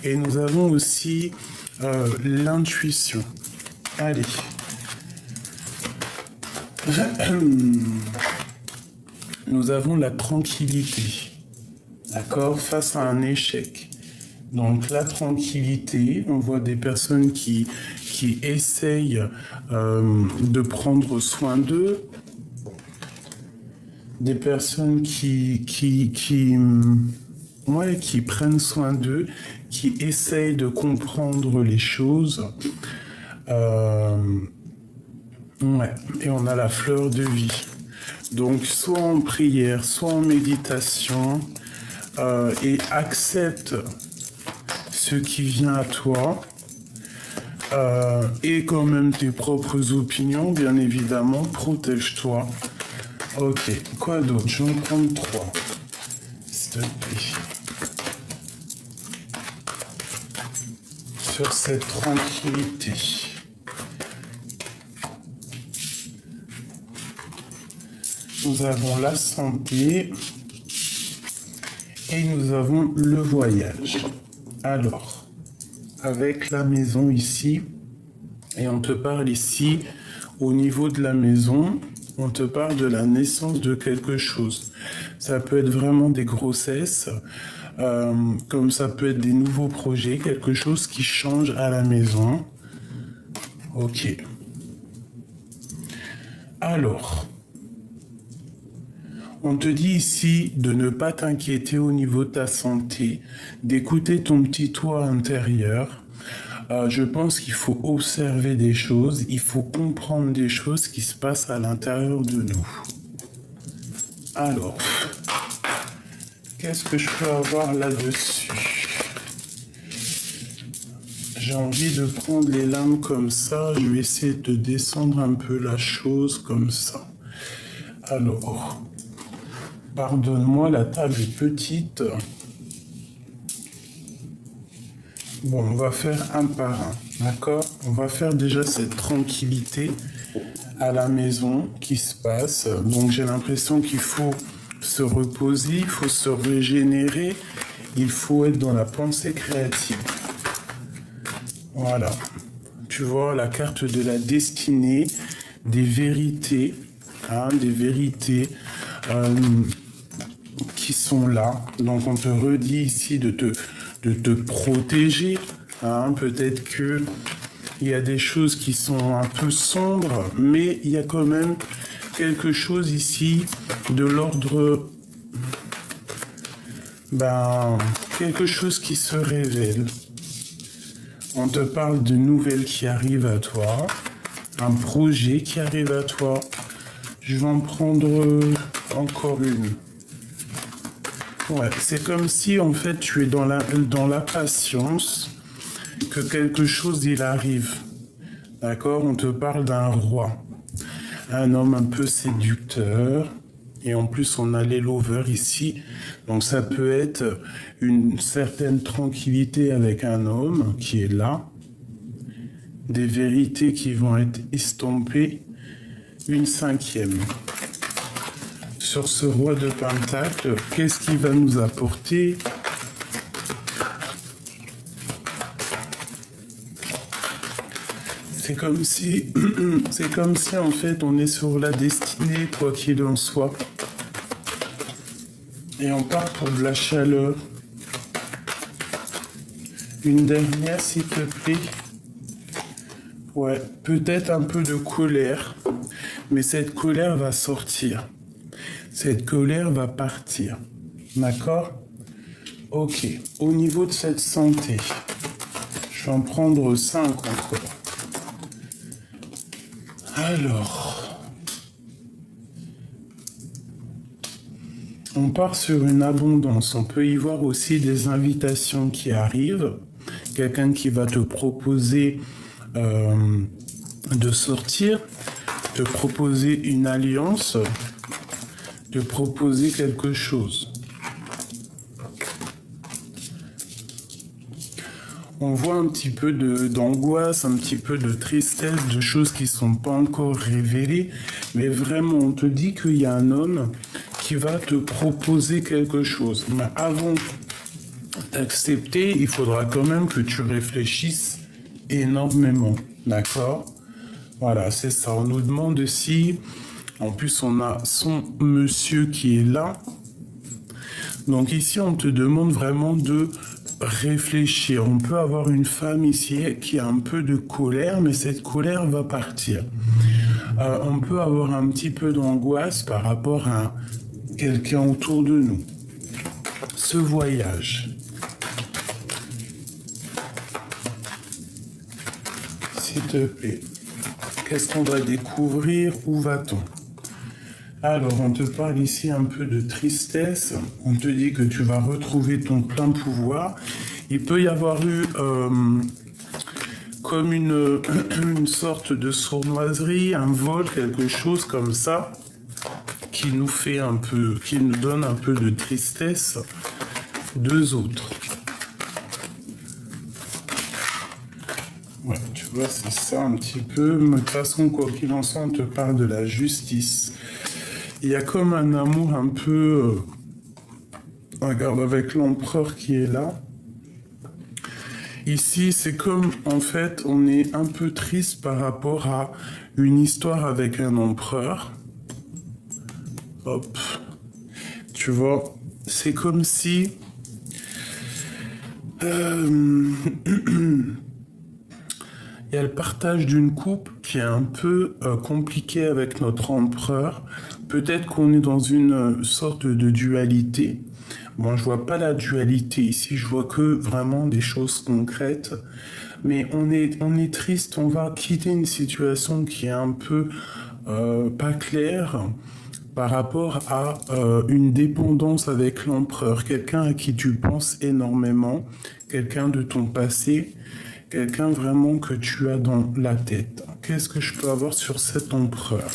Et nous avons aussi l'intuition. Allez. Nous avons la tranquillité, d'accord, face à un échec. Donc la tranquillité, on voit des personnes qui essayent de prendre soin d'eux, des personnes qui prennent soin d'eux, qui essayent de comprendre les choses. Et on a la fleur de vie. Donc soit en prière, soit en méditation, et accepte ce qui vient à toi, et quand même tes propres opinions, bien évidemment, protège-toi. Ok, quoi d'autre? Je vais en prendre 3, s'il te plaît. Sur cette tranquillité. Nous avons la santé et nous avons le voyage. Alors, avec la maison ici, et on te parle ici, au niveau de la maison, on te parle de la naissance de quelque chose. Ça peut être vraiment des grossesses, comme ça peut être des nouveaux projets, quelque chose qui change à la maison. Ok. Alors, on te dit ici de ne pas t'inquiéter au niveau de ta santé, d'écouter ton petit toi intérieur. Je pense qu'il faut observer des choses, il faut comprendre des choses qui se passent à l'intérieur de nous. Alors, qu'est-ce que je peux avoir là-dessus? J'ai envie de prendre les lames comme ça, je vais essayer de descendre un peu la chose comme ça. Alors, pardonne-moi, la table est petite. Bon, on va faire un par un, d'accord? On va faire déjà cette tranquillité à la maison qui se passe. Donc j'ai l'impression qu'il faut se reposer, il faut se régénérer, il faut être dans la pensée créative. Voilà. Tu vois la carte de la destinée, des vérités, des vérités qui sont là. Donc on te redit ici de te protéger. Peut-être que il y a des choses qui sont un peu sombres, mais il y a quand même quelque chose ici de l'ordre, quelque chose qui se révèle. On te parle de nouvelles qui arrivent à toi, un projet qui arrive à toi. Je vais en prendre encore une. Ouais, c'est comme si en fait tu es dans la patience que quelque chose il arrive. D'accord? On te parle d'un roi. Un homme un peu séducteur. Et en plus on a les lovers ici. Donc ça peut être une certaine tranquillité avec un homme qui est là. Des vérités qui vont être estompées. Une 5e. Sur ce roi de Pentacle, qu'est-ce qu'il va nous apporter? C'est comme si en fait on est sur la destinée, quoi qu'il en soit. Et on part pour de la chaleur. Une dernière, s'il te plaît. Ouais, peut-être un peu de colère, mais cette colère va sortir. Cette colère va partir. D'accord? Ok. Au niveau de cette santé, je vais en prendre 5 encore. Alors, on part sur une abondance. On peut y voir aussi des invitations qui arrivent. Quelqu'un qui va te proposer de sortir, te proposer une alliance, te proposer quelque chose. On voit un petit peu d'angoisse, un petit peu de tristesse, de choses qui ne sont pas encore révélées. Mais vraiment, on te dit qu'il y a un homme qui va te proposer quelque chose. Mais avant t'accepter, il faudra quand même que tu réfléchisses énormément, d'accord? Voilà, c'est ça. On nous demande si, en plus on a son monsieur qui est là. Donc ici, on te demande vraiment de réfléchir. On peut avoir une femme ici qui a un peu de colère, mais cette colère va partir. On peut avoir un petit peu d'angoisse par rapport à quelqu'un autour de nous. Ce voyage. S'il te plaît. Qu'est-ce qu'on va découvrir? Où va-t-on? Alors, on te parle ici un peu de tristesse. On te dit que tu vas retrouver ton plein pouvoir. Il peut y avoir eu comme une sorte de sournoiserie, un vol, quelque chose comme ça, qui nous fait un peu, qui nous donne un peu de tristesse. Deux autres. Ouais, tu vois, c'est ça un petit peu. Mais de toute façon, quoi qu'il en soit, on te parle de la justice. Il y a comme un amour un peu... regarde, avec l'empereur qui est là. Ici, c'est comme, en fait, on est un peu triste par rapport à une histoire avec un empereur. Hop. Tu vois, c'est comme si... Il y a le partage d'une coupe qui est un peu compliqué avec notre empereur. Peut-être qu'on est dans une sorte de dualité. Bon, je vois pas la dualité ici, je vois que vraiment des choses concrètes. Mais on est triste, on va quitter une situation qui est un peu pas claire par rapport à une dépendance avec l'empereur. Quelqu'un à qui tu penses énormément, quelqu'un de ton passé, quelqu'un vraiment que tu as dans la tête. Qu'est-ce que je peux avoir sur cet empereur?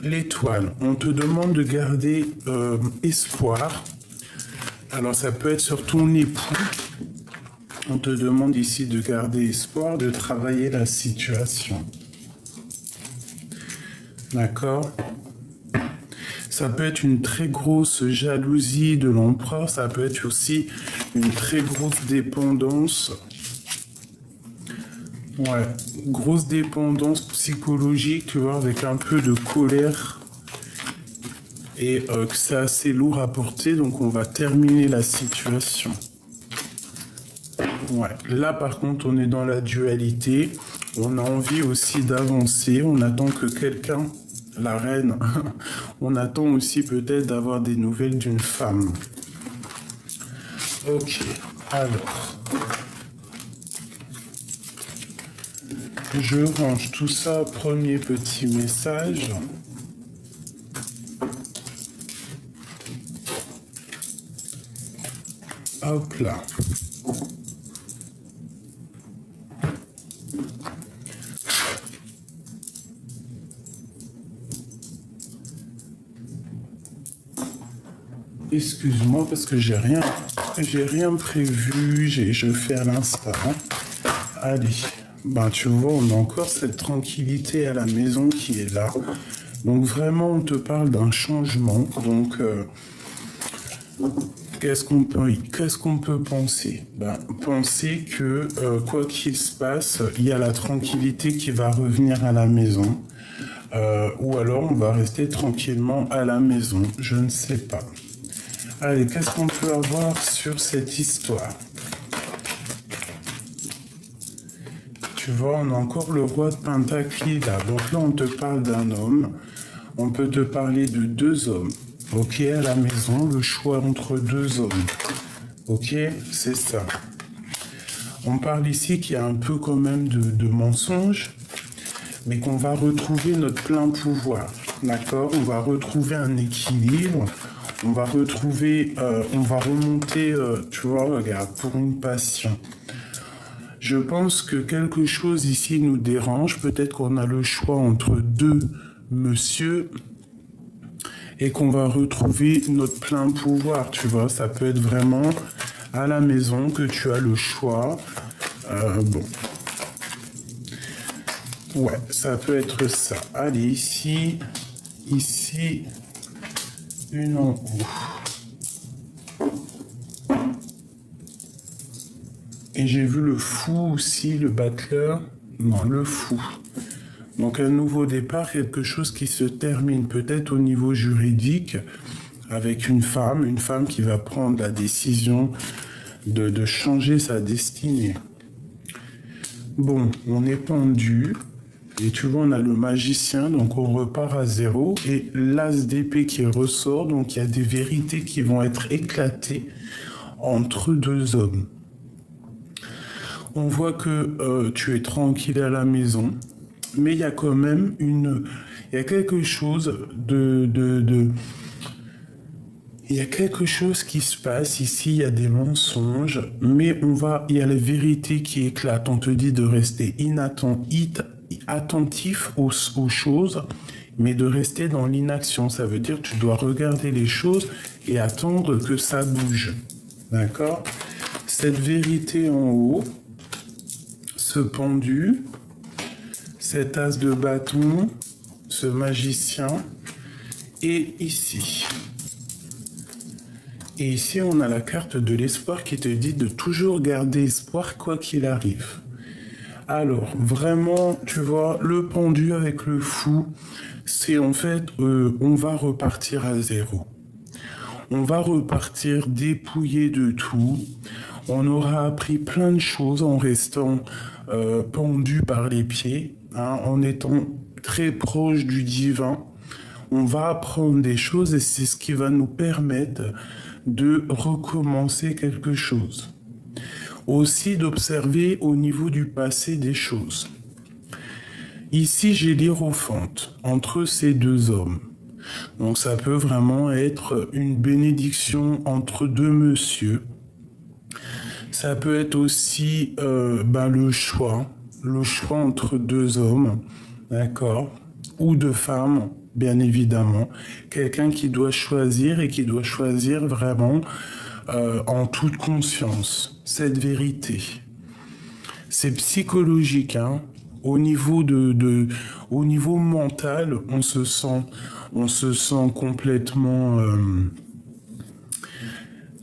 L'étoile. On te demande de garder espoir. Alors ça peut être sur ton époux. On te demande ici de garder espoir, de travailler la situation. D'accord? Ça peut être une très grosse jalousie de l'empereur, ça peut être aussi une très grosse dépendance. Ouais, grosse dépendance psychologique, tu vois, avec un peu de colère. Et que c'est assez lourd à porter, donc on va terminer la situation. Ouais, là par contre on est dans la dualité. On a envie aussi d'avancer, on attend que quelqu'un... La reine, on attend aussi peut-être d'avoir des nouvelles d'une femme. Ok, alors. Je range tout ça, premier petit message. Hop là. Excuse-moi parce que j'ai rien prévu, je fais à l'instant. Allez, ben tu vois, on a encore cette tranquillité à la maison qui est là. Donc vraiment, on te parle d'un changement. Donc, qu'est-ce qu'on peut penser? Ben, penser que quoi qu'il se passe, il y a la tranquillité qui va revenir à la maison. Ou alors on va rester tranquillement à la maison, je ne sais pas. Allez, qu'est-ce qu'on peut avoir sur cette histoire? Tu vois, on a encore le roi de Pentacle là. Donc là, on te parle d'un homme. On peut te parler de deux hommes. Ok, à la maison, le choix entre deux hommes. Ok, c'est ça. On parle ici qu'il y a un peu quand même de mensonges, mais qu'on va retrouver notre plein pouvoir. D'accord? On va retrouver un équilibre. On va retrouver, on va remonter, tu vois, regarde, pour une passion. Je pense que quelque chose ici nous dérange. Peut-être qu'on a le choix entre deux monsieur et qu'on va retrouver notre plein pouvoir, tu vois. Ça peut être vraiment à la maison que tu as le choix. Bon. Ouais, ça peut être ça. Allez, ici... ici, une en haut. Et j'ai vu le fou aussi, le battleur. Non, le fou. Donc un nouveau départ, quelque chose qui se termine peut-être au niveau juridique avec une femme qui va prendre la décision de changer sa destinée. Bon, on est pendu. Et tu vois, on a le magicien, donc on repart à zéro. Et l'as d'épée qui ressort, donc il y a des vérités qui vont être éclatées entre deux hommes. On voit que tu es tranquille à la maison, mais il y a quand même il y a quelque chose il y a quelque chose qui se passe ici, il y a des mensonges, mais il y a la vérité qui éclate. On te dit de rester attentif aux choses, mais de rester dans l'inaction. Ça veut dire que tu dois regarder les choses et attendre que ça bouge. D'accord? Cette vérité en haut, ce pendu, cet as de bâton, ce magicien, et ici. Et ici, on a la carte de l'espoir qui te dit de toujours garder espoir quoi qu'il arrive. Alors, vraiment, tu vois, le pendu avec le fou, c'est en fait, on va repartir à zéro. On va repartir dépouillé de tout. On aura appris plein de choses en restant pendu par les pieds, hein, en étant très proche du divin. On va apprendre des choses et c'est ce qui va nous permettre de recommencer quelque chose. Aussi d'observer au niveau du passé des choses. Ici, j'ai l'hiérophante entre ces deux hommes. Donc ça peut vraiment être une bénédiction entre deux messieurs. Ça peut être aussi le choix entre deux hommes, d'accord, ou deux femmes, bien évidemment. Quelqu'un qui doit choisir et qui doit choisir vraiment en toute conscience cette vérité. C'est psychologique, hein. Au niveau au niveau mental, on se sent complètement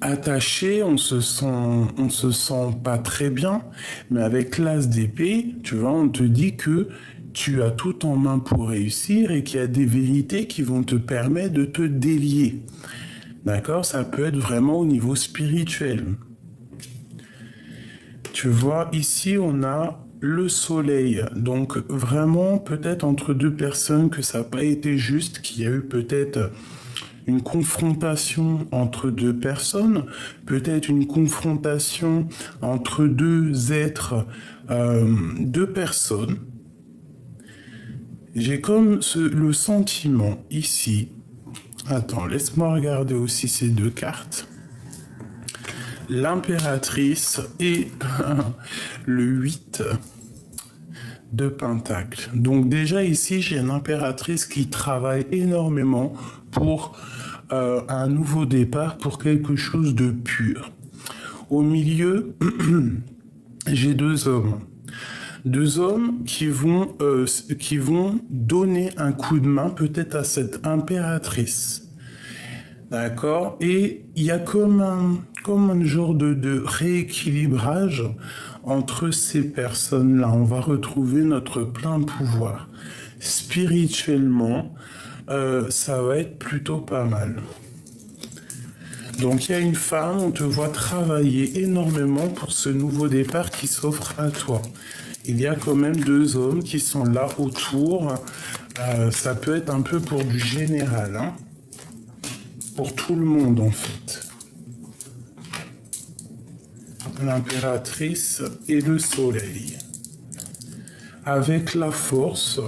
attaché, on se sent pas très bien, mais avec l'as d'épée, tu vois, on te dit que tu as tout en main pour réussir et qu'il y a des vérités qui vont te permettre de te délier. D'accord? Ça peut être vraiment au niveau spirituel. Tu vois, ici, on a le soleil. Donc, vraiment, peut-être entre deux personnes que ça n'a pas été juste, qu'il y a eu peut-être une confrontation entre deux personnes, peut-être une confrontation entre deux êtres, deux personnes. J'ai comme le sentiment ici. Attends, laisse-moi regarder aussi ces deux cartes. L'impératrice et le 8 de Pentacle. Donc déjà ici, j'ai une impératrice qui travaille énormément pour un nouveau départ, pour quelque chose de pur. Au milieu, j'ai deux hommes. Deux hommes qui vont donner un coup de main peut-être à cette impératrice. D'accord? Et il y a comme un genre de rééquilibrage entre ces personnes-là. On va retrouver notre plein pouvoir. Spirituellement, ça va être plutôt pas mal. Donc il y a une femme, on te voit travailler énormément pour ce nouveau départ qui s'offre à toi. Il y a quand même deux hommes qui sont là autour. Ça peut être un peu pour du général, hein, pour tout le monde en fait. L'impératrice et le soleil. Avec la force.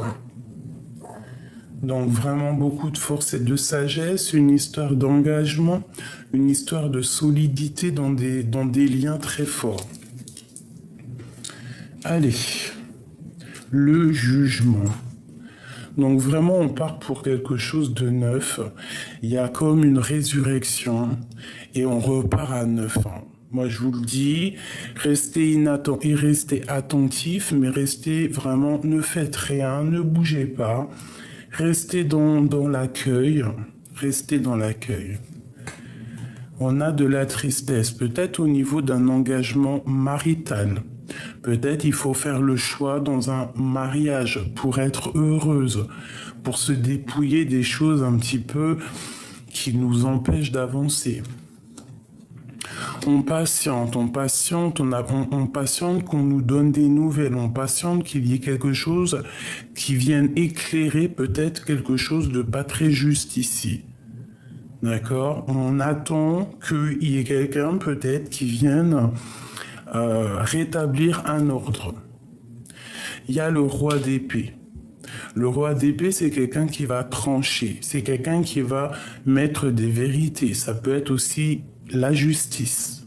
Donc vraiment beaucoup de force et de sagesse, une histoire d'engagement, une histoire de solidité dans des liens très forts. Allez, le jugement. Donc vraiment, on part pour quelque chose de neuf. Il y a comme une résurrection et on repart à 9 ans. Moi, je vous le dis, restez attentif, mais restez vraiment, ne faites rien, ne bougez pas. Restez dans l'accueil. Restez dans l'accueil. On a de la tristesse, peut-être au niveau d'un engagement marital. Peut-être il faut faire le choix dans un mariage pour être heureuse, pour se dépouiller des choses un petit peu qui nous empêchent d'avancer. On patiente, on patiente, on patiente qu'on nous donne des nouvelles, on patiente qu'il y ait quelque chose qui vienne éclairer peut-être quelque chose de pas très juste ici. D'accord? On attend qu'il y ait quelqu'un peut-être qui vienne rétablir un ordre. Il y a le roi d'épée. Le roi d'épée, c'est quelqu'un qui va trancher, c'est quelqu'un qui va mettre des vérités. Ça peut être aussi la justice.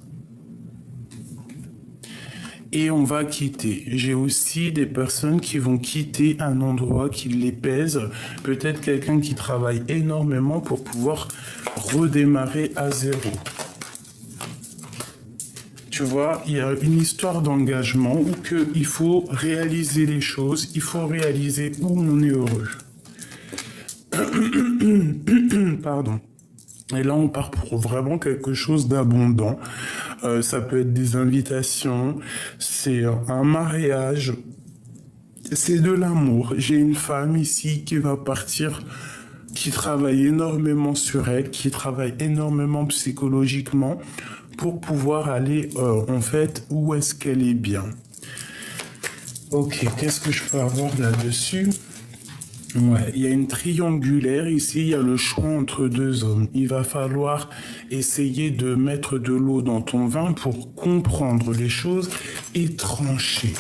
Et on va quitter. J'ai aussi des personnes qui vont quitter un endroit qui les pèse. Peut-être quelqu'un qui travaille énormément pour pouvoir redémarrer à zéro. Tu vois, il y a une histoire d'engagement où il faut réaliser les choses, il faut réaliser où on est heureux. Pardon. Et là, on part pour vraiment quelque chose d'abondant. Ça peut être des invitations, c'est un mariage, c'est de l'amour. J'ai une femme ici qui va partir, qui travaille énormément sur elle, qui travaille énormément psychologiquement pour pouvoir aller, en fait, où est-ce qu'elle est bien. Ok, qu'est-ce que je peux avoir là-dessus ? Ouais, il y a une triangulaire ici, il y a le choix entre deux hommes. Il va falloir essayer de mettre de l'eau dans ton vin pour comprendre les choses et trancher.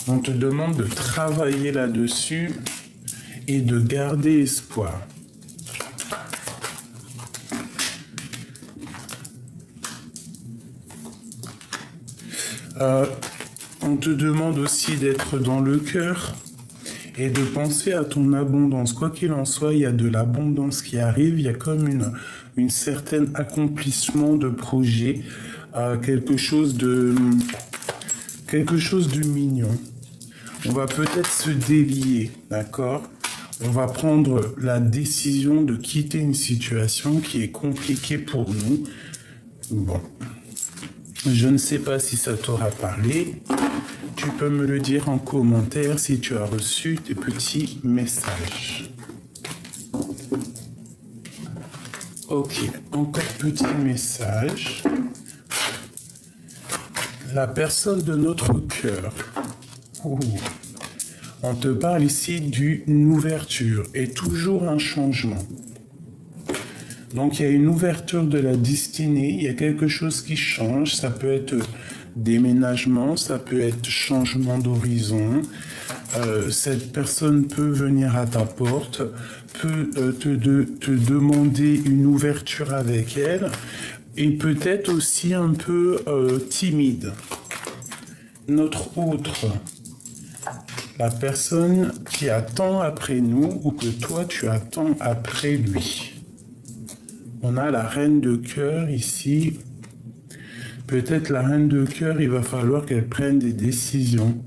On te demande de travailler là-dessus et de garder espoir. On te demande aussi d'être dans le cœur et de penser à ton abondance. Quoi qu'il en soit, il y a de l'abondance qui arrive, il y a comme une certaine accomplissement de projet, quelque chose de mignon. On va peut-être se délier, d'accord ? On va prendre la décision de quitter une situation qui est compliquée pour nous. Bon, je ne sais pas si ça t'aura parlé. Tu peux me le dire en commentaire si tu as reçu tes petits messages. Ok, encore petit message. La personne de notre cœur. Ouh. On te parle ici d'une ouverture et toujours un changement. Donc il y a une ouverture de la destinée, il y a quelque chose qui change, ça peut être déménagement, ça peut être changement d'horizon. Cette personne peut venir à ta porte, peut te demander une ouverture avec elle et peut-être aussi un peu timide. Notre autre, la personne qui attend après nous ou que toi tu attends après lui. On a la reine de cœur ici. Peut-être la reine de cœur, il va falloir qu'elle prenne des décisions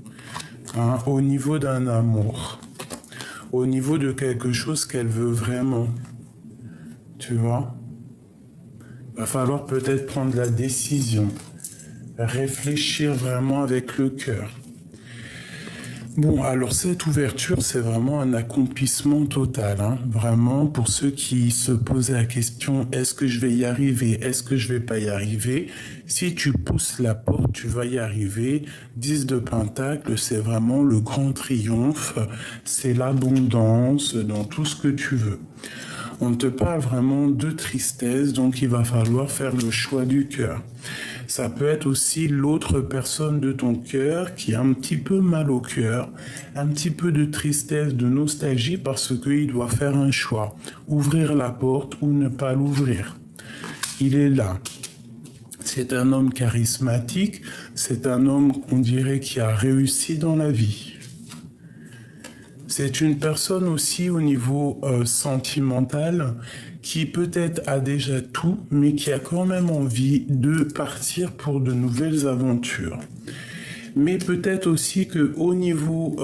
au niveau d'un amour, au niveau de quelque chose qu'elle veut vraiment. Tu vois ? Il va falloir peut-être prendre la décision, réfléchir vraiment avec le cœur. Bon, alors cette ouverture, c'est vraiment un accomplissement total. Vraiment, pour ceux qui se posaient la question, est-ce que je vais y arriver, est-ce que je vais pas y arriver? Si tu pousses la porte, tu vas y arriver. 10 de Pentacle, c'est vraiment le grand triomphe, c'est l'abondance dans tout ce que tu veux. On te parle vraiment de tristesse, donc il va falloir faire le choix du cœur. Ça peut être aussi l'autre personne de ton cœur qui a un petit peu mal au cœur, un petit peu de tristesse, de nostalgie parce qu'il doit faire un choix, ouvrir la porte ou ne pas l'ouvrir. Il est là. C'est un homme charismatique, c'est un homme, on dirait, qui a réussi dans la vie. C'est une personne aussi au niveau sentimental qui peut-être a déjà tout, mais qui a quand même envie de partir pour de nouvelles aventures. Mais peut-être aussi que au niveau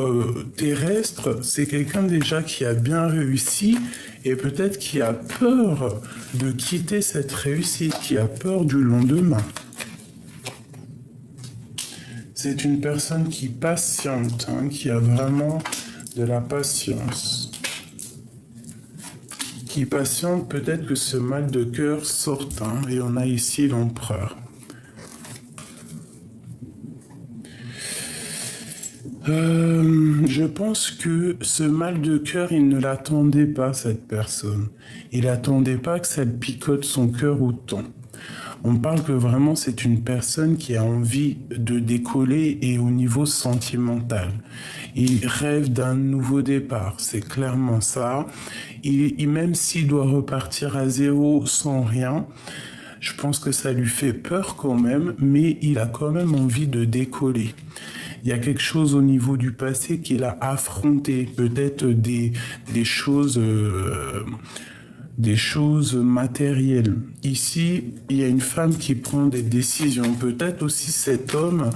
terrestre, c'est quelqu'un déjà qui a bien réussi et peut-être qui a peur de quitter cette réussite, qui a peur du lendemain. C'est une personne qui patiente, hein, qui a vraiment de la patience. Qui patiente, peut-être que ce mal de cœur sorte, hein, et on a ici l'empereur. Je pense que ce mal de cœur, il ne l'attendait pas, cette personne. Il n'attendait pas que ça picote son cœur autant. On parle que vraiment c'est une personne qui a envie de décoller et au niveau sentimental. Il rêve d'un nouveau départ, c'est clairement ça. Même s'il doit repartir à zéro sans rien, je pense que ça lui fait peur quand même, mais il a quand même envie de décoller. Il y a quelque chose au niveau du passé qu'il a affronté, peut-être des choses... des choses matérielles. Ici, il y a une femme qui prend des décisions. Peut-être aussi cet homme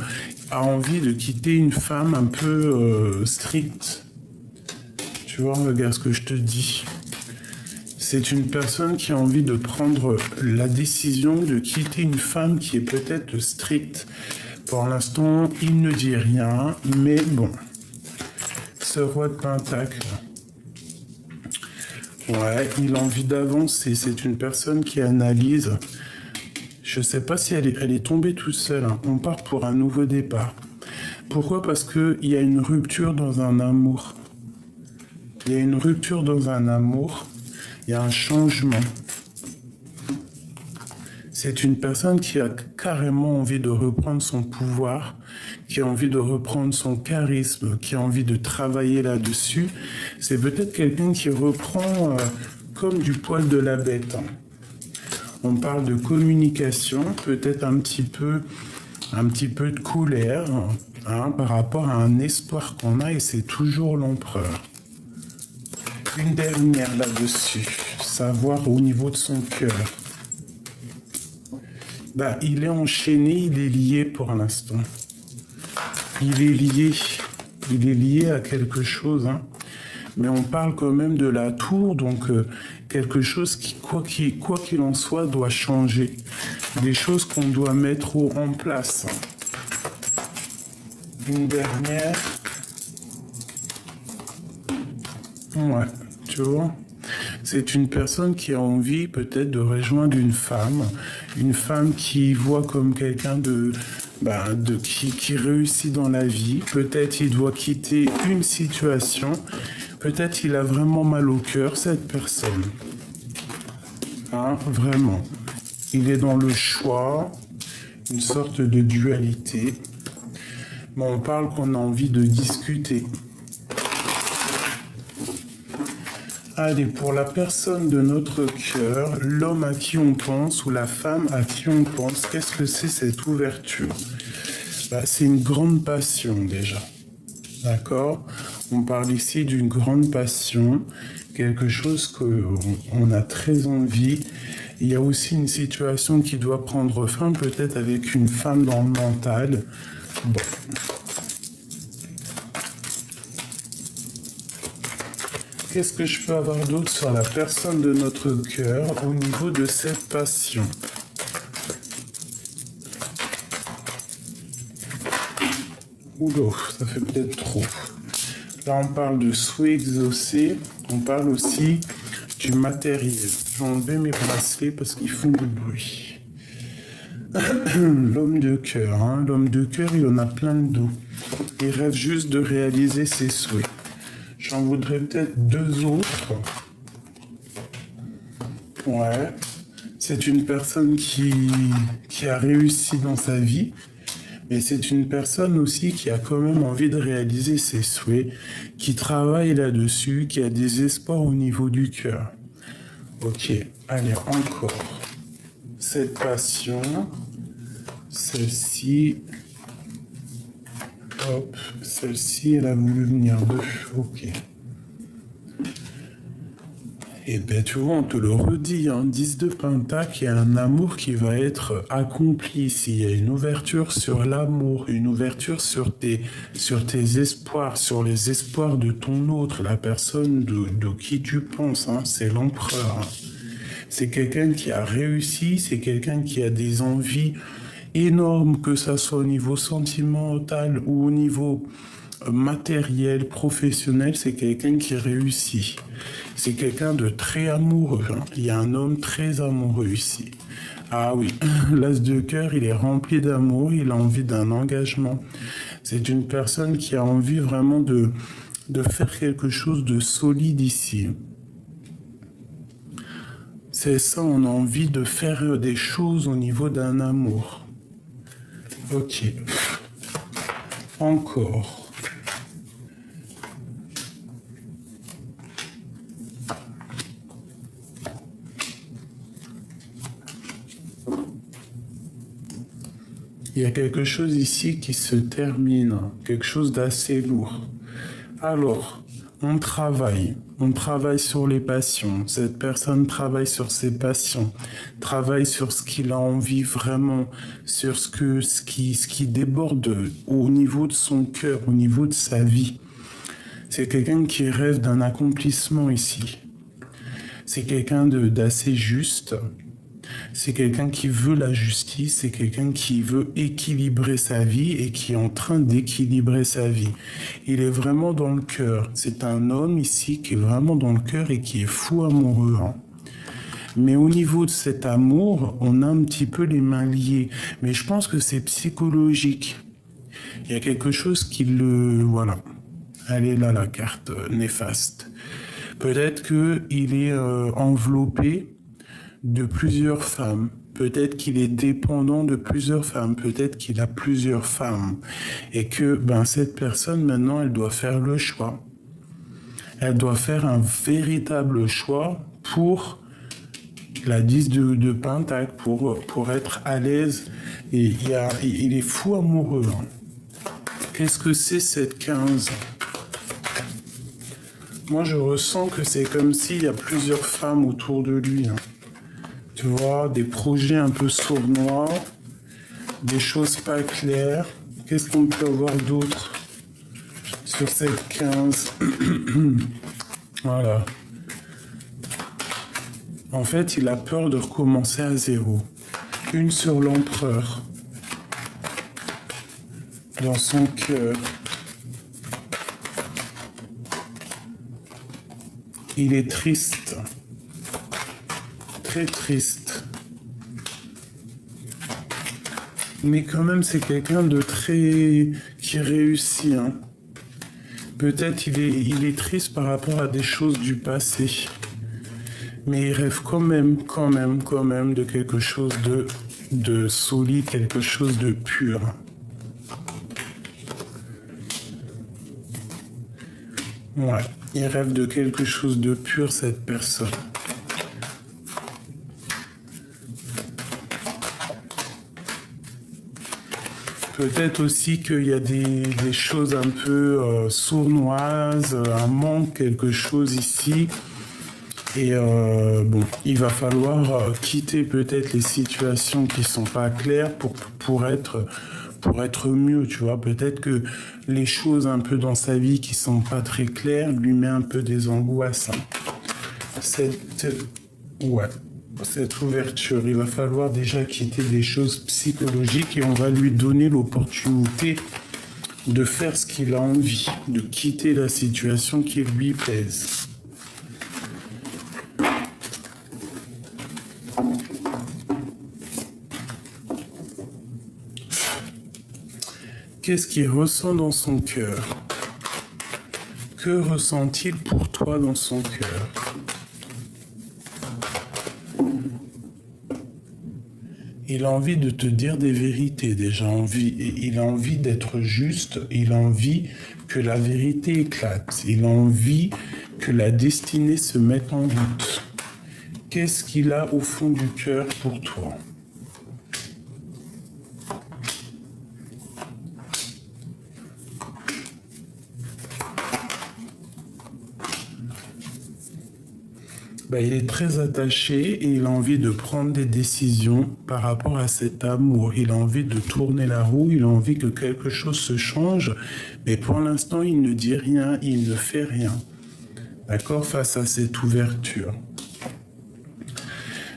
a envie de quitter une femme un peu stricte. Tu vois, regarde ce que je te dis. C'est une personne qui a envie de prendre la décision de quitter une femme qui est peut-être stricte. Pour l'instant, il ne dit rien, mais bon. Ce roi de Pentacle. Ouais, il a envie d'avancer. C'est une personne qui analyse. Je sais pas si elle est tombée toute seule, hein. On part pour un nouveau départ. Pourquoi? Parce qu'il y a une rupture dans un amour. Il y a une rupture dans un amour. Il y a un changement. C'est une personne qui a carrément envie de reprendre son pouvoir, qui a envie de reprendre son charisme, qui a envie de travailler là-dessus. C'est peut-être quelqu'un qui reprend comme du poil de la bête. On parle de communication, peut-être un petit peu de colère, hein, par rapport à un espoir qu'on a, et c'est toujours l'empereur. Une dernière là-dessus, savoir au niveau de son cœur. Il est enchaîné, il est lié pour l'instant. Il est lié à quelque chose, hein. Mais on parle quand même de la tour, donc quelque chose qui, quoi qu'il en soit, doit changer. Des choses qu'on doit mettre en place. Une dernière. Ouais, tu vois. C'est une personne qui a envie peut-être de rejoindre une femme qui voit comme quelqu'un qui réussit dans la vie. Peut-être il doit quitter une situation. Peut-être il a vraiment mal au cœur, cette personne. Hein, vraiment. Il est dans le choix, une sorte de dualité. Mais on parle qu'on a envie de discuter. Allez, pour la personne de notre cœur, l'homme à qui on pense ou la femme à qui on pense, qu'est-ce que c'est cette ouverture? C'est une grande passion déjà. D'accord? On parle ici d'une grande passion, quelque chose qu'on a très envie. Il y a aussi une situation qui doit prendre fin, peut-être avec une femme dans le mental. Bon. Qu'est-ce que je peux avoir d'autre sur la personne de notre cœur au niveau de cette passion? Oula, ça fait peut-être trop. Là, on parle de souhait exaucé. On parle aussi du matériel. Je vais enlever mes bracelets parce qu'ils font du bruit. L'homme de cœur, hein. L'homme de cœur, il en a plein le dos. Il rêve juste de réaliser ses souhaits. J'en voudrais peut-être deux autres. Ouais. C'est une personne qui a réussi dans sa vie. Mais c'est une personne aussi qui a quand même envie de réaliser ses souhaits, qui travaille là-dessus, qui a des espoirs au niveau du cœur. Ok, allez, encore. Cette passion, celle-ci, hop, celle-ci, elle a voulu venir de... Ok. Et ben tu vois, on te le redit, hein, 10 de Pentacle, il y a un amour qui va être accompli ici. Il y a une ouverture sur l'amour, une ouverture sur tes espoirs, sur les espoirs de ton autre, la personne de qui tu penses, hein, c'est l'empereur. Hein. C'est quelqu'un qui a réussi, c'est quelqu'un qui a des envies énormes, que ça soit au niveau sentimental ou au niveau matériel, professionnel, c'est quelqu'un qui réussit. C'est quelqu'un de très amoureux. Hein. Il y a un homme très amoureux ici. Ah oui, l'as de cœur, il est rempli d'amour, il a envie d'un engagement. C'est une personne qui a envie vraiment de faire quelque chose de solide ici. C'est ça, on a envie de faire des choses au niveau d'un amour. Ok. Encore. Il y a quelque chose ici qui se termine, quelque chose d'assez lourd. Alors, on travaille sur les passions. Cette personne travaille sur ses passions, travaille sur ce qu'il a envie vraiment, sur ce qui déborde au niveau de son cœur, au niveau de sa vie. C'est quelqu'un qui rêve d'un accomplissement ici. C'est quelqu'un d'assez juste. C'est quelqu'un qui veut la justice, c'est quelqu'un qui veut équilibrer sa vie et qui est en train d'équilibrer sa vie. Il est vraiment dans le cœur. C'est un homme ici qui est vraiment dans le cœur et qui est fou amoureux. Hein. Mais au niveau de cet amour, on a un petit peu les mains liées. Mais je pense que c'est psychologique. Il y a quelque chose qui le... Voilà. Elle est là, la carte néfaste. Peut-être qu'il est enveloppé de plusieurs femmes. Peut-être qu'il est dépendant de plusieurs femmes. Peut-être qu'il a plusieurs femmes. Et que cette personne, maintenant, elle doit faire le choix. Elle doit faire un véritable choix pour la 10 de Pentacle, pour être à l'aise. Et il est fou amoureux. Hein. Qu'est-ce que c'est cette 15 ? Moi, je ressens que c'est comme s'il y a plusieurs femmes autour de lui. Hein. Tu vois, des projets un peu sournois, des choses pas claires. Qu'est-ce qu'on peut avoir d'autre sur cette 15 ? Voilà. En fait, il a peur de recommencer à zéro. Une sur l'empereur. Dans son cœur. Il est triste. Très triste. Mais quand même, c'est quelqu'un de très... qui réussit. Hein. Peut-être il est triste par rapport à des choses du passé. Mais il rêve quand même de quelque chose de solide, quelque chose de pur. Ouais, il rêve de quelque chose de pur, cette personne. Peut-être aussi qu'il y a des choses un peu sournoises, un manque, quelque chose ici. Et il va falloir quitter peut-être les situations qui sont pas claires pour être mieux, tu vois. Peut-être que les choses un peu dans sa vie qui sont pas très claires lui met un peu des angoisses. Hein. Cette ouverture, il va falloir déjà quitter des choses psychologiques et on va lui donner l'opportunité de faire ce qu'il a envie, de quitter la situation qui lui plaise. Qu'est-ce qu'il ressent dans son cœur ? Que ressent-il pour toi dans son cœur ? Il a envie de te dire des vérités déjà. Il a envie d'être juste. Il a envie que la vérité éclate. Il a envie que la destinée se mette en route. Qu'est-ce qu'il a au fond du cœur pour toi ? bah, il est très attaché et il a envie de prendre des décisions par rapport à cet amour. Il a envie de tourner la roue, il a envie que quelque chose se change, mais pour l'instant, il ne dit rien, il ne fait rien. D'accord, face à cette ouverture.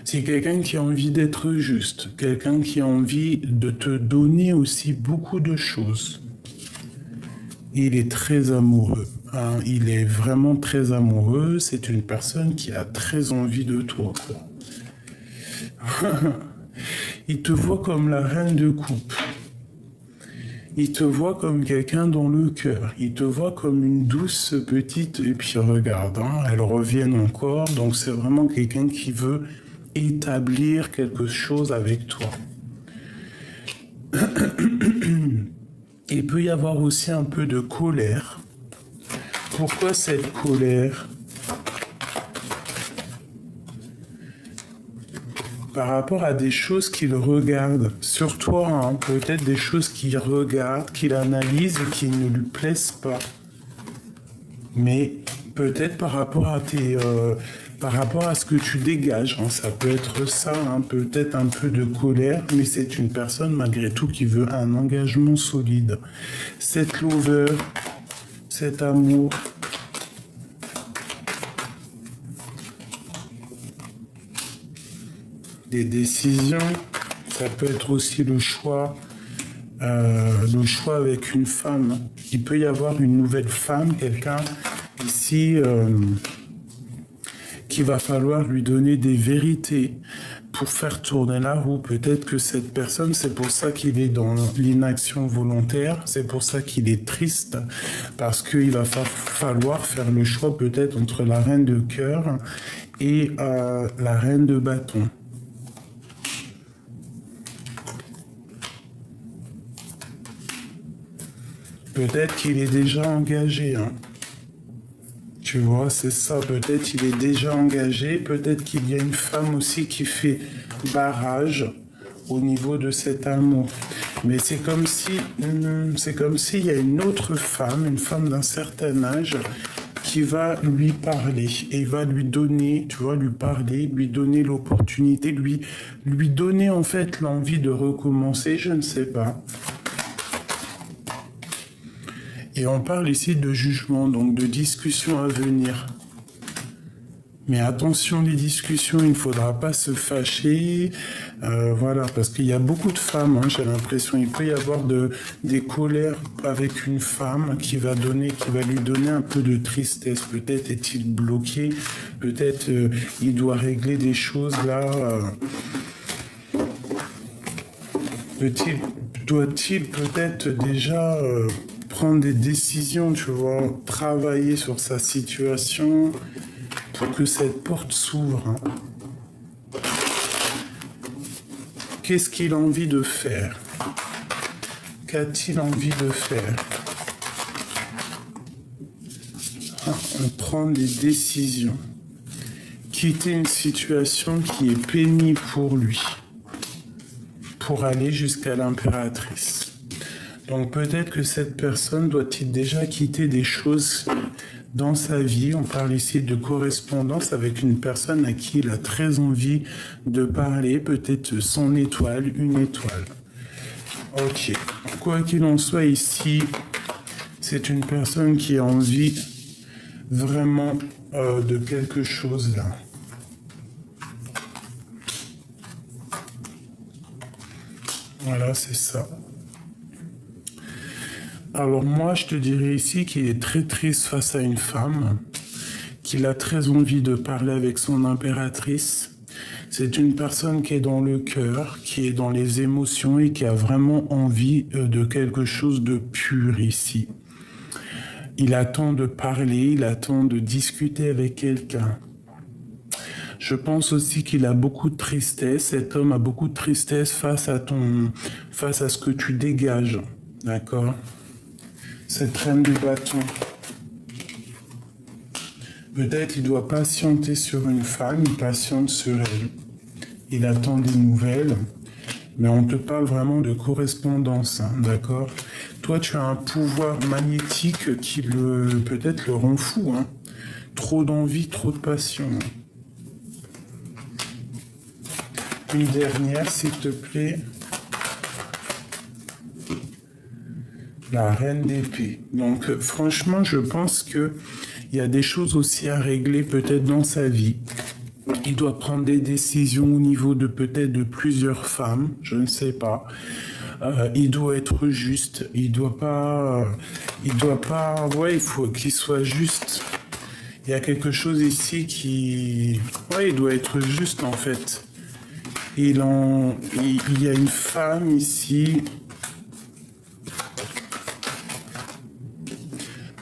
C'est quelqu'un qui a envie d'être juste, quelqu'un qui a envie de te donner aussi beaucoup de choses. Il est très amoureux. Hein, il est vraiment très amoureux. C'est une personne qui a très envie de toi. Il te voit comme la reine de coupe. Il te voit comme quelqu'un dans le cœur. Il te voit comme une douce petite... Et puis regarde, hein, elles reviennent encore. Donc c'est vraiment quelqu'un qui veut établir quelque chose avec toi. Il peut y avoir aussi un peu de colère. Pourquoi cette colère? Par rapport à des choses qu'il regarde sur toi, hein, peut-être des choses qu'il regarde, qu'il analyse et qui ne lui plaisent pas. Mais peut-être par rapport à par rapport à ce que tu dégages, hein, ça peut être ça, hein, peut-être un peu de colère, mais c'est une personne malgré tout qui veut un engagement solide. Cette lover, cet amour, des décisions, ça peut être aussi le choix avec une femme. Il peut y avoir une nouvelle femme, quelqu'un ici qu'il va falloir lui donner des vérités pour faire tourner la roue. Peut-être que cette personne, c'est pour ça qu'il est dans l'inaction volontaire, c'est pour ça qu'il est triste, parce qu'il va falloir faire le choix peut-être entre la reine de cœur et la reine de bâton. Peut-être qu'il est déjà engagé, hein. Tu vois, c'est ça, peut-être qu'il est déjà engagé, peut-être qu'il y a une femme aussi qui fait barrage au niveau de cet amour. Mais c'est comme s'il y a une autre femme, une femme d'un certain âge, qui va lui parler et va lui donner, tu vois, lui parler, lui donner l'opportunité, lui donner en fait l'envie de recommencer, je ne sais pas. Et on parle ici de jugement, donc de discussions à venir. Mais attention, les discussions, il ne faudra pas se fâcher. Voilà, parce qu'il y a beaucoup de femmes, hein, j'ai l'impression. Il peut y avoir des colères avec une femme qui va lui donner un peu de tristesse. Peut-être est-il bloqué, peut-être il doit régler des choses là. Doit-il peut-être déjà... prendre des décisions, tu vois, travailler sur sa situation pour que cette porte s'ouvre. Hein. Qu'est-ce qu'il a envie de faire? Qu'a-t-il envie de faire? On prend des décisions. Quitter une situation qui est pénible pour lui, pour aller jusqu'à l'impératrice. Donc peut-être que cette personne doit-il déjà quitter des choses dans sa vie. On parle ici de correspondance avec une personne à qui il a très envie de parler, peut-être son étoile, une étoile. Ok, quoi qu'il en soit ici, c'est une personne qui a envie vraiment de quelque chose là. Voilà, c'est ça. Alors moi, je te dirais ici qu'il est très triste face à une femme, qu'il a très envie de parler avec son impératrice. C'est une personne qui est dans le cœur, qui est dans les émotions et qui a vraiment envie de quelque chose de pur ici. Il attend de parler, il attend de discuter avec quelqu'un. Je pense aussi qu'il a beaucoup de tristesse. Cet homme a beaucoup de tristesse face à ce que tu dégages. D'accord ? Cette reine de bâton. Peut-être il doit patienter sur une femme, il patiente sur elle. Il attend des nouvelles, mais on te parle vraiment de correspondance, hein, d'accord? Toi, tu as un pouvoir magnétique qui peut-être le rend fou, hein. Trop d'envie, trop de passion. Une dernière, s'il te plaît. La reine d'épée. Donc, franchement, je pense que il y a des choses aussi à régler peut-être dans sa vie. Il doit prendre des décisions au niveau de peut-être de plusieurs femmes, je ne sais pas. Il doit être juste. Il doit pas. Ouais, il faut qu'il soit juste. Il y a quelque chose ici qui. Ouais, il doit être juste en fait. Il y a une femme ici.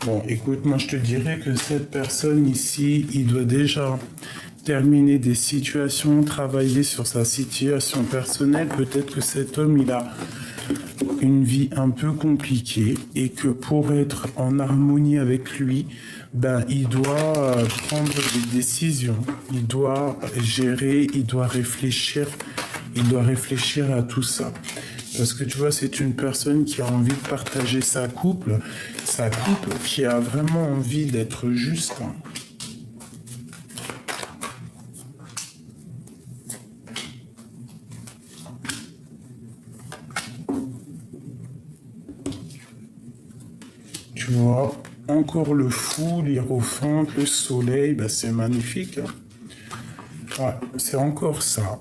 Bon, écoute, moi je te dirais que cette personne ici, il doit déjà terminer des situations, travailler sur sa situation personnelle. Peut-être que cet homme, il a une vie un peu compliquée et que pour être en harmonie avec lui, ben, il doit prendre des décisions, il doit gérer, il doit réfléchir à tout ça. Parce que tu vois, c'est une personne qui a envie de partager sa couple qui a vraiment envie d'être juste. Tu vois, encore le fou, l'hiérophante, le soleil, ben c'est magnifique. Ouais, c'est encore ça.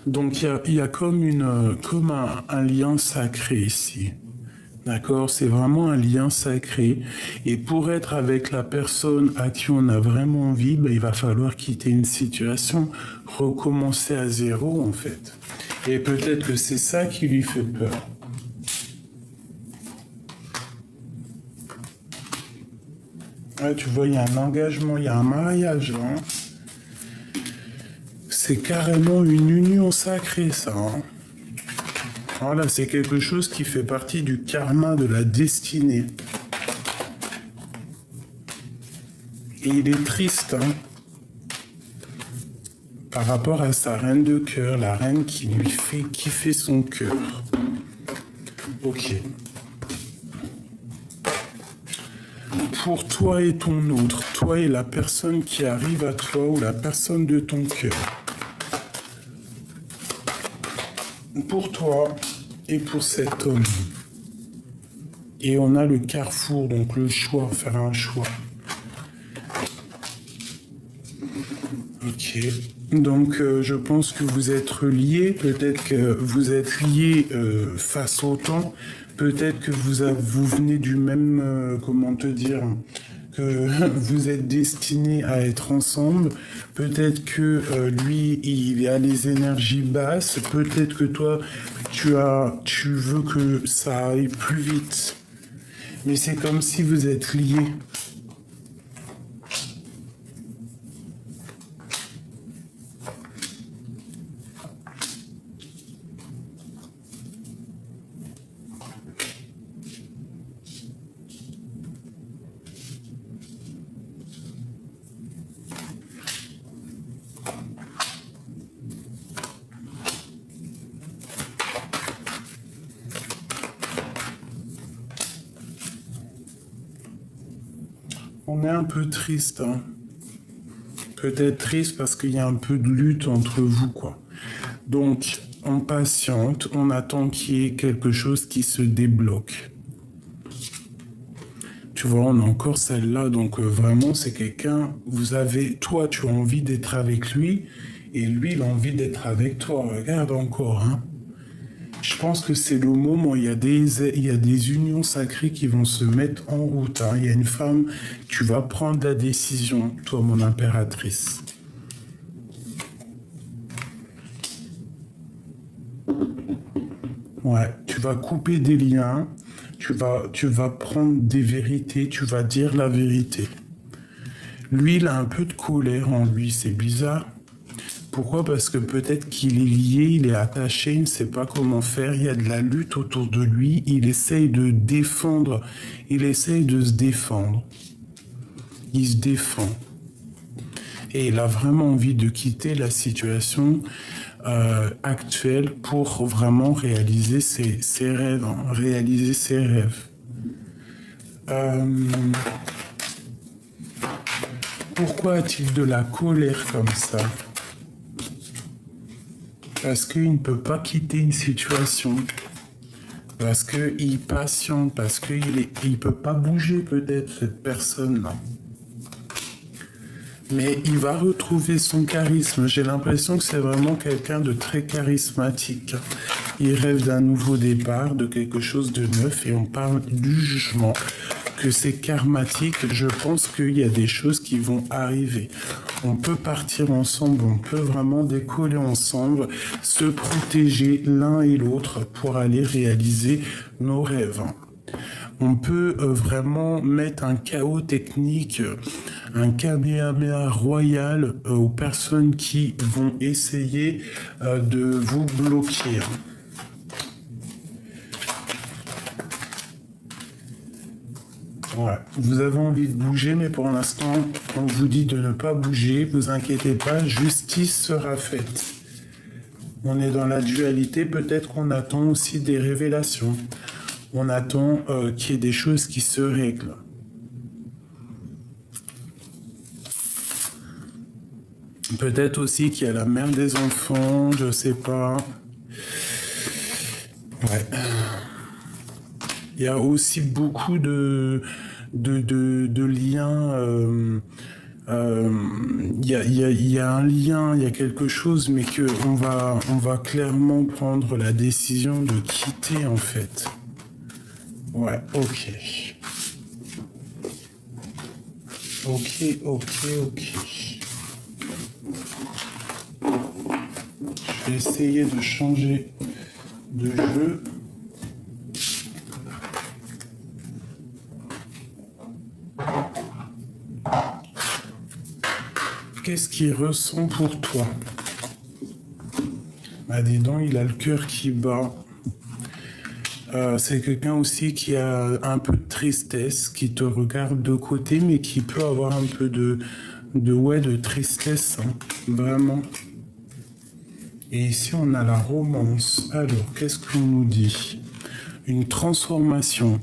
Donc il y a comme un lien sacré ici. D'accord? C'est vraiment un lien sacré. Et pour être avec la personne à qui on a vraiment envie, ben, il va falloir quitter une situation, recommencer à zéro en fait. Et peut-être que c'est ça qui lui fait peur. Ouais, tu vois, il y a un engagement, il y a un mariage là. Hein. C'est carrément une union sacrée, ça. Hein. Voilà, c'est quelque chose qui fait partie du karma de la destinée. Et il est triste, hein, par rapport à sa reine de cœur, la reine qui lui fait kiffer son cœur. Ok. Pour toi et ton autre, toi et la personne qui arrive à toi ou la personne de ton cœur. Pour toi et pour cet homme. Et on a le carrefour, donc le choix, faire un choix. Ok. Donc je pense que vous êtes liés, peut-être que vous êtes liés face au temps, peut-être que vous venez du même, comment te dire, que vous êtes destinés à être ensemble, peut-être que lui, il a les énergies basses, peut-être que toi, tu veux que ça aille plus vite. Mais c'est comme si vous êtes liés. On est un peu triste, hein. Peut-être triste parce qu'il y a un peu de lutte entre vous, quoi. Donc, on patiente, on attend qu'il y ait quelque chose qui se débloque. Tu vois, on a encore celle-là, donc vraiment, c'est quelqu'un, toi, tu as envie d'être avec lui, et lui, il a envie d'être avec toi. Regarde encore, hein. Je pense que c'est le moment, il y a des unions sacrées qui vont se mettre en route. Hein. Il y a une femme, tu vas prendre la décision, toi, mon impératrice. Ouais, tu vas couper des liens, tu vas prendre des vérités, tu vas dire la vérité. Lui, il a un peu de colère en lui, c'est bizarre. Pourquoi? Parce que peut-être qu'il est lié, il est attaché, il ne sait pas comment faire, il y a de la lutte autour de lui, il essaye de se défendre. Il se défend. Et il a vraiment envie de quitter la situation actuelle pour vraiment réaliser ses rêves, hein, réaliser ses rêves. Pourquoi a-t-il de la colère comme ça? Parce qu'il ne peut pas quitter une situation. Parce qu'il patiente, parce qu'il ne peut pas bouger peut-être, cette personne-là. Mais il va retrouver son charisme. J'ai l'impression que c'est vraiment quelqu'un de très charismatique. Il rêve d'un nouveau départ, de quelque chose de neuf, et on parle du jugement, que c'est karmatique. Je pense qu'il y a des choses qui vont arriver. On peut partir ensemble, on peut vraiment décoller ensemble, se protéger l'un et l'autre pour aller réaliser nos rêves. On peut vraiment mettre un chaos technique, un kamehameha royal aux personnes qui vont essayer de vous bloquer. Ouais. Vous avez envie de bouger, mais pour l'instant, on vous dit de ne pas bouger. Vous inquiétez pas, justice sera faite. On est dans la dualité, peut-être qu'on attend aussi des révélations. On attend qu'il y ait des choses qui se règlent. Peut-être aussi qu'il y a la mère des enfants, je sais pas. Ouais. Il y a aussi beaucoup de liens. Il y a un lien, il y a quelque chose, mais que on va clairement prendre la décision de quitter en fait. Ouais, ok. Ok. Je vais essayer de changer de jeu. Qu'est-ce qu'il ressent pour toi? Bah dis donc, il a le cœur qui bat. C'est quelqu'un aussi qui a un peu de tristesse, qui te regarde de côté, mais qui peut avoir un peu de tristesse, hein, vraiment. Et ici, on a la romance. Alors, qu'est-ce qu'on nous dit? Une transformation.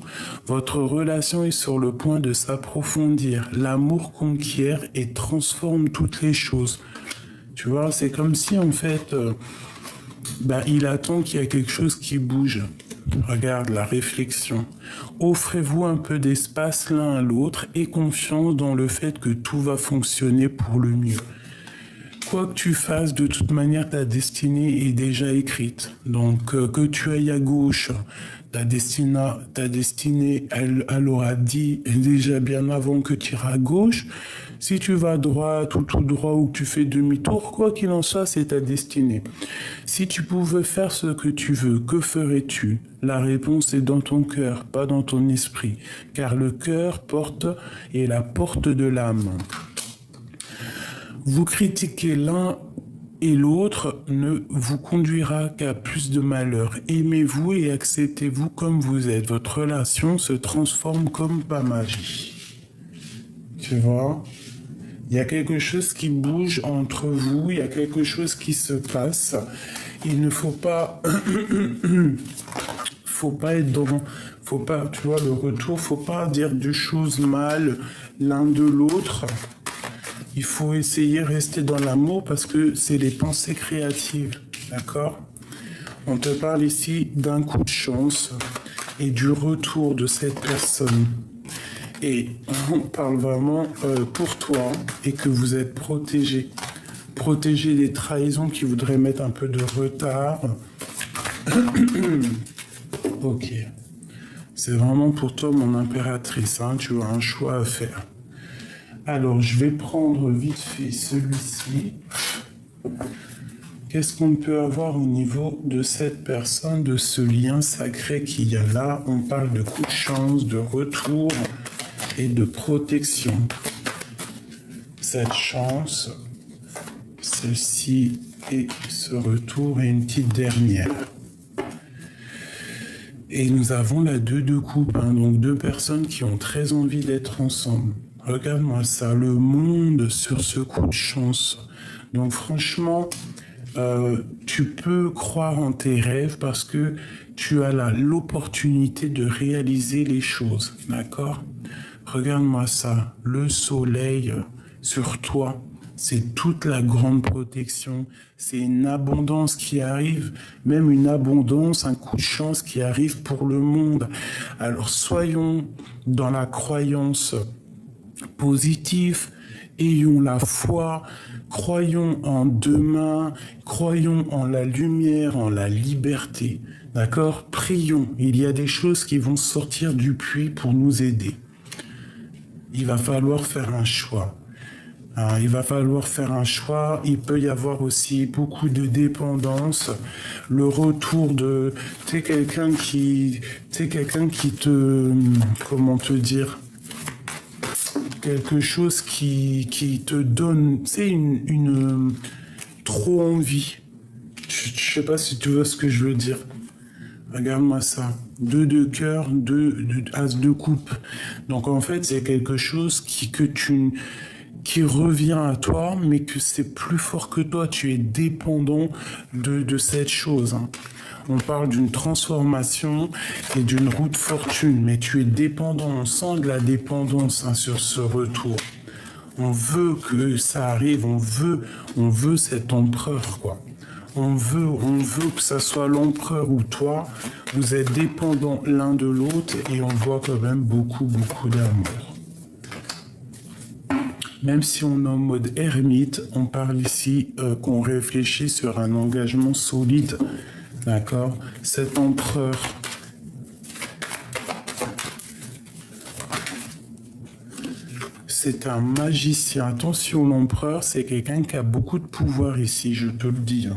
Votre relation est sur le point de s'approfondir. L'amour conquiert et transforme toutes les choses. Tu vois, c'est comme si, en fait, il attend qu'il y a quelque chose qui bouge. Regarde la réflexion. Offrez-vous un peu d'espace l'un à l'autre et confiance dans le fait que tout va fonctionner pour le mieux. Quoi que tu fasses, de toute manière, ta destinée est déjà écrite. Donc, que tu ailles à gauche, ta destinée, elle aura dit déjà bien avant que tu iras à gauche. Si tu vas à droite ou tout droit ou que tu fais demi-tour, quoi qu'il en soit, c'est ta destinée. Si tu pouvais faire ce que tu veux, que ferais-tu? La réponse est dans ton cœur, pas dans ton esprit. Car le cœur est la porte de l'âme. Vous critiquer l'un et l'autre ne vous conduira qu'à plus de malheur. Aimez-vous et acceptez-vous comme vous êtes. Votre relation se transforme comme par magie. Tu vois? Il y a quelque chose qui bouge entre vous, il y a quelque chose qui se passe. Il ne faut pas... faut pas être dans... Faut pas, tu vois, le retour, faut pas dire des choses mal l'un de l'autre. Il faut essayer de rester dans l'amour parce que c'est les pensées créatives, d'accord? On te parle ici d'un coup de chance et du retour de cette personne. Et on parle vraiment pour toi et que vous êtes protégé. Protégé des trahisons qui voudraient mettre un peu de retard. Ok. C'est vraiment pour toi, mon impératrice, hein, tu as un choix à faire. Alors, je vais prendre vite fait celui-ci. Qu'est-ce qu'on peut avoir au niveau de cette personne, de ce lien sacré qu'il y a là? On parle de coup de chance, de retour et de protection. Cette chance, celle-ci et ce retour et une petite dernière. Et nous avons la 2 de coupe, hein, donc 2 personnes qui ont très envie d'être ensemble. Regarde-moi ça, le monde sur ce coup de chance. Donc franchement, tu peux croire en tes rêves parce que tu as l'opportunité de réaliser les choses, d'accord? Regarde-moi ça, le soleil sur toi, c'est toute la grande protection, c'est une abondance qui arrive, même une abondance, un coup de chance qui arrive pour le monde. Alors soyons dans la croyance positive, ayons la foi, croyons en demain, croyons en la lumière, en la liberté. D'accord? Prions, il y a des choses qui vont sortir du puits pour nous aider. Il va falloir faire un choix. Il va falloir faire un choix. Il peut y avoir aussi beaucoup de dépendance. Le retour de, tu sais, quelqu'un qui te, comment te dire, quelque chose qui te donne, tu sais, une trop envie. Je sais pas si tu vois ce que je veux dire. Regarde-moi ça. 2 de cœur, 2 as de coupe. Donc en fait, c'est quelque chose qui revient à toi, mais que c'est plus fort que toi. Tu es dépendant de cette chose. On parle d'une transformation et d'une roue de fortune, mais tu es dépendant. On sent de la dépendance sur ce retour. On veut que ça arrive, on veut cet empereur, quoi. On veut que ça soit l'empereur ou toi. Vous êtes dépendants l'un de l'autre et on voit quand même beaucoup d'amour. Même si on est en mode ermite, on parle ici qu'on réfléchit sur un engagement solide. D'accord? Cet empereur, c'est un magicien. Attention, l'empereur, c'est quelqu'un qui a beaucoup de pouvoir ici, je te le dis.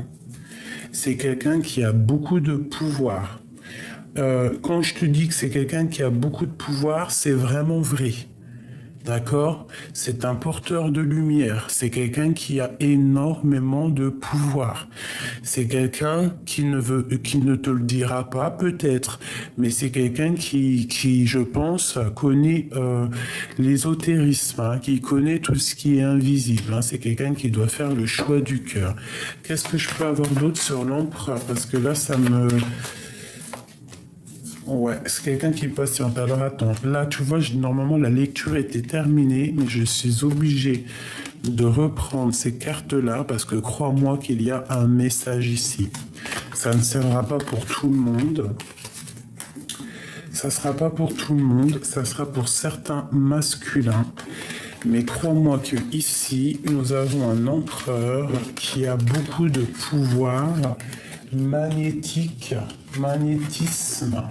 C'est quelqu'un qui a beaucoup de pouvoir. Quand je te dis que c'est quelqu'un qui a beaucoup de pouvoir, c'est vraiment vrai. D'accord? C'est un porteur de lumière. C'est quelqu'un qui a énormément de pouvoir. C'est quelqu'un qui ne te le dira pas, peut-être, mais c'est quelqu'un qui, je pense, connaît l'ésotérisme, qui connaît tout ce qui est invisible. C'est quelqu'un qui doit faire le choix du cœur. Qu'est-ce que je peux avoir d'autre sur l'empereur? Parce que là, ça me... Ouais, c'est quelqu'un qui patiente. Alors attends, là tu vois, normalement la lecture était terminée, mais je suis obligé de reprendre ces cartes-là parce que crois-moi qu'il y a un message ici. Ça ne sera pas pour tout le monde. Ça ne sera pas pour tout le monde, ça sera pour certains masculins. Mais crois-moi que ici, nous avons un empereur qui a beaucoup de pouvoir magnétique, magnétisme.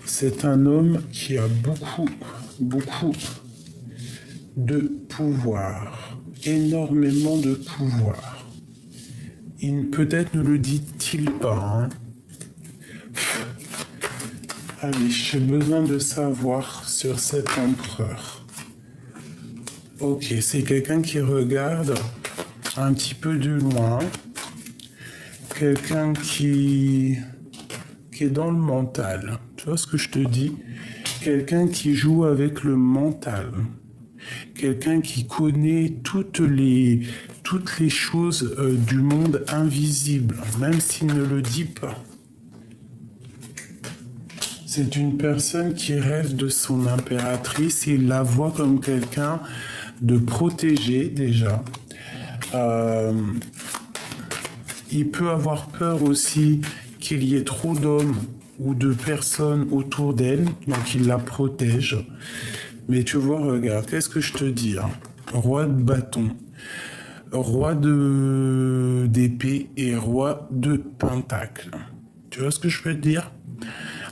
C'est un homme qui a beaucoup de pouvoir, énormément de pouvoir. Peut-être ne le dit-il pas. Allez, j'ai besoin de savoir sur cet empereur. Ok, c'est quelqu'un qui regarde un petit peu de loin. Quelqu'un qui est dans le mental. Tu vois ce que je te dis? Quelqu'un qui joue avec le mental. Quelqu'un qui connaît toutes les choses du monde invisible, même s'il ne le dit pas. C'est une personne qui rêve de son impératrice et il la voit comme quelqu'un de protégé déjà. Il peut avoir peur aussi qu'il y ait trop d'hommes ou de personnes autour d'elle, donc il la protège. Mais tu vois, regarde, qu'est-ce que je te dis? Roi de bâton, roi d'épée et roi de pentacle. Tu vois ce que je peux te dire?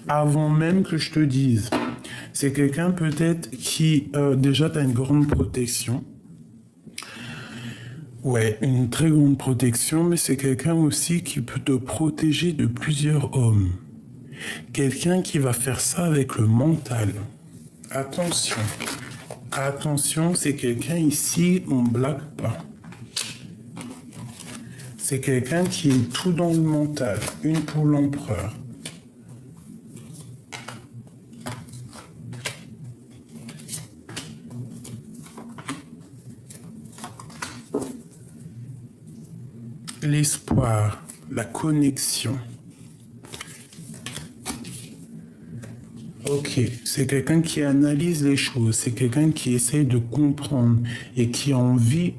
Avant même que je te dise, c'est quelqu'un peut-être qui déjà t'as une grande protection. Ouais, une très grande protection, mais c'est quelqu'un aussi qui peut te protéger de plusieurs hommes. Quelqu'un qui va faire ça avec le mental. Attention. Attention, c'est quelqu'un ici, on blague pas. C'est quelqu'un qui est tout dans le mental. Une pour l'empereur. L'espoir, la connexion. Ok, c'est quelqu'un qui analyse les choses, c'est quelqu'un qui essaye de comprendre et qui a envie,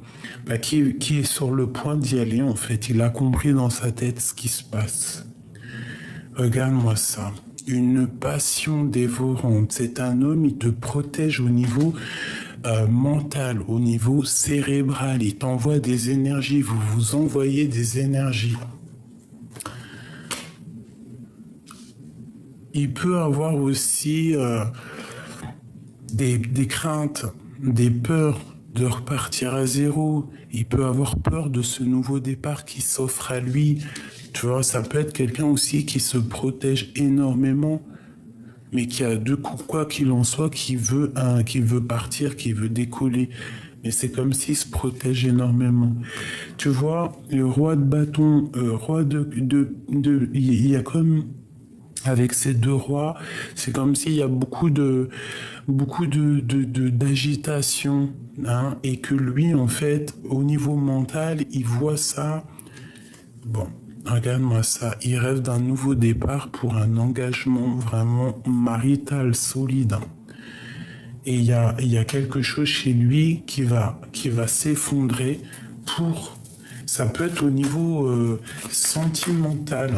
qui est sur le point d'y aller en fait. Il a compris dans sa tête ce qui se passe. Regarde-moi ça. Une passion dévorante. C'est un homme, il te protège au niveau mental, au niveau cérébral. Il t'envoie des énergies, vous vous envoyez des énergies. Il peut avoir aussi des craintes, des peurs de repartir à zéro. Il peut avoir peur de ce nouveau départ qui s'offre à lui. Tu vois, ça peut être quelqu'un aussi qui se protège énormément, mais qui a deux coups, quoi qu'il en soit, qui veut partir, qui veut décoller. Mais c'est comme s'il se protège énormément. Tu vois, le roi de bâton, il y a comme, avec ces deux rois, c'est comme s'il y a beaucoup d'agitation, hein, et que lui, en fait, au niveau mental, il voit ça. Bon, regarde-moi ça. Il rêve d'un nouveau départ pour un engagement vraiment marital solide. Et il y a quelque chose chez lui qui va s'effondrer pour... Ça peut être au niveau sentimental.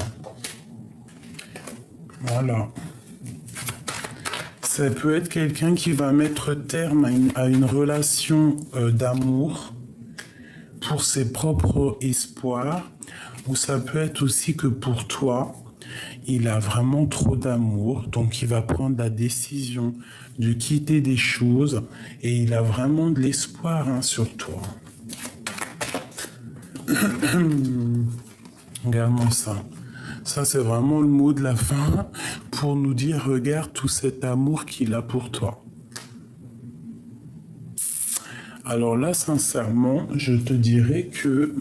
Voilà. Ça peut être quelqu'un qui va mettre terme à une relation d'amour pour ses propres espoirs, ou ça peut être aussi que pour toi, il a vraiment trop d'amour, donc il va prendre la décision de quitter des choses et il a vraiment de l'espoir, hein, sur toi. Regarde-moi ça. Ça, c'est vraiment le mot de la fin pour nous dire, regarde tout cet amour qu'il a pour toi. Alors là, sincèrement, je te dirais que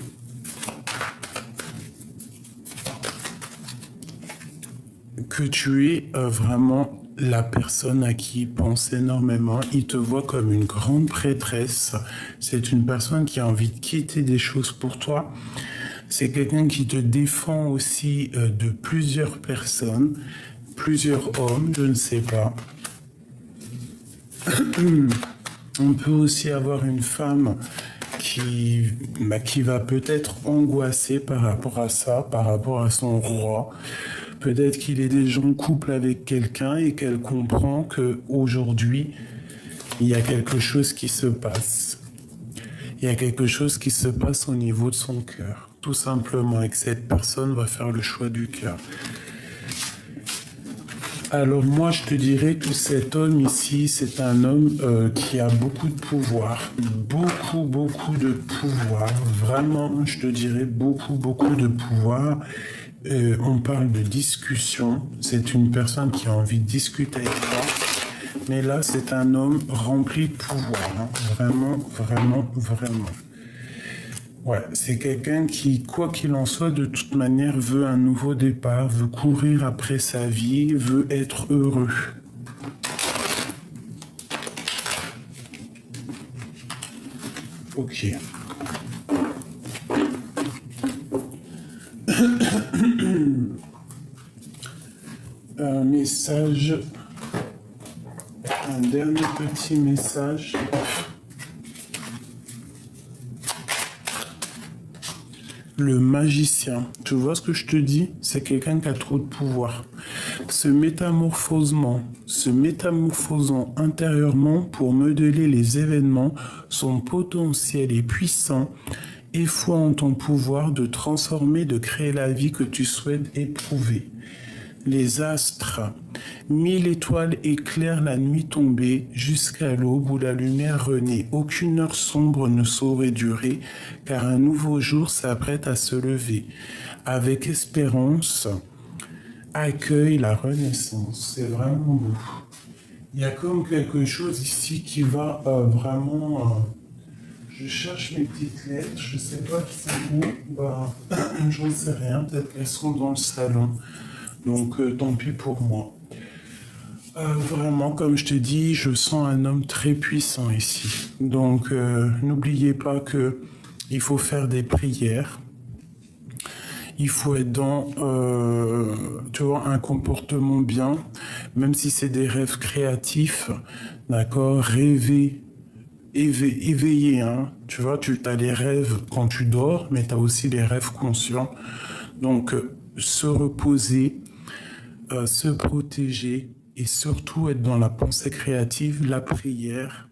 tu es vraiment la personne à qui il pense énormément. Il te voit comme une grande prêtresse. C'est une personne qui a envie de quitter des choses pour toi. C'est quelqu'un qui te défend aussi de plusieurs personnes, plusieurs hommes, je ne sais pas. On peut aussi avoir une femme qui va peut-être angoisser par rapport à ça, par rapport à son roi. Peut-être qu'il est déjà en couple avec quelqu'un et qu'elle comprend qu'aujourd'hui, il y a quelque chose qui se passe. Il y a quelque chose qui se passe au niveau de son cœur. Tout simplement, et que cette personne va faire le choix du cœur. Alors moi, je te dirais que cet homme ici, c'est un homme qui a beaucoup de pouvoir. Beaucoup de pouvoir. Vraiment, je te dirais beaucoup de pouvoir. On parle de discussion. C'est une personne qui a envie de discuter avec toi. Mais là, c'est un homme rempli de pouvoir. Hein. Vraiment. Ouais, c'est quelqu'un qui, quoi qu'il en soit, de toute manière, veut un nouveau départ, veut courir après sa vie, veut être heureux. Ok. Un message, un dernier petit message. Le magicien, tu vois ce que je te dis? C'est quelqu'un qui a trop de pouvoir. Se métamorphosant intérieurement pour modeler les événements, son potentiel est puissant et foi en ton pouvoir de transformer, de créer la vie que tu souhaites éprouver. Les astres, 1000 étoiles éclairent la nuit tombée jusqu'à l'aube où la lumière renaît. Aucune heure sombre ne saurait durer, car un nouveau jour s'apprête à se lever. Avec espérance, accueille la renaissance. C'est vraiment beau. Il y a comme quelque chose ici qui va vraiment... je cherche mes petites lettres, je sais pas qui c'est où. J'en sais rien, peut-être qu'elles sont dans le salon. Donc, tant pis pour moi. Vraiment, comme je te dis, je sens un homme très puissant ici. Donc, n'oubliez pas que il faut faire des prières. Il faut être dans, tu vois, un comportement bien, même si c'est des rêves créatifs, d'accord, rêver, éveiller, hein. Tu vois, tu as les rêves quand tu dors, mais tu as aussi les rêves conscients. Donc, se reposer, se protéger et surtout être dans la pensée créative, la prière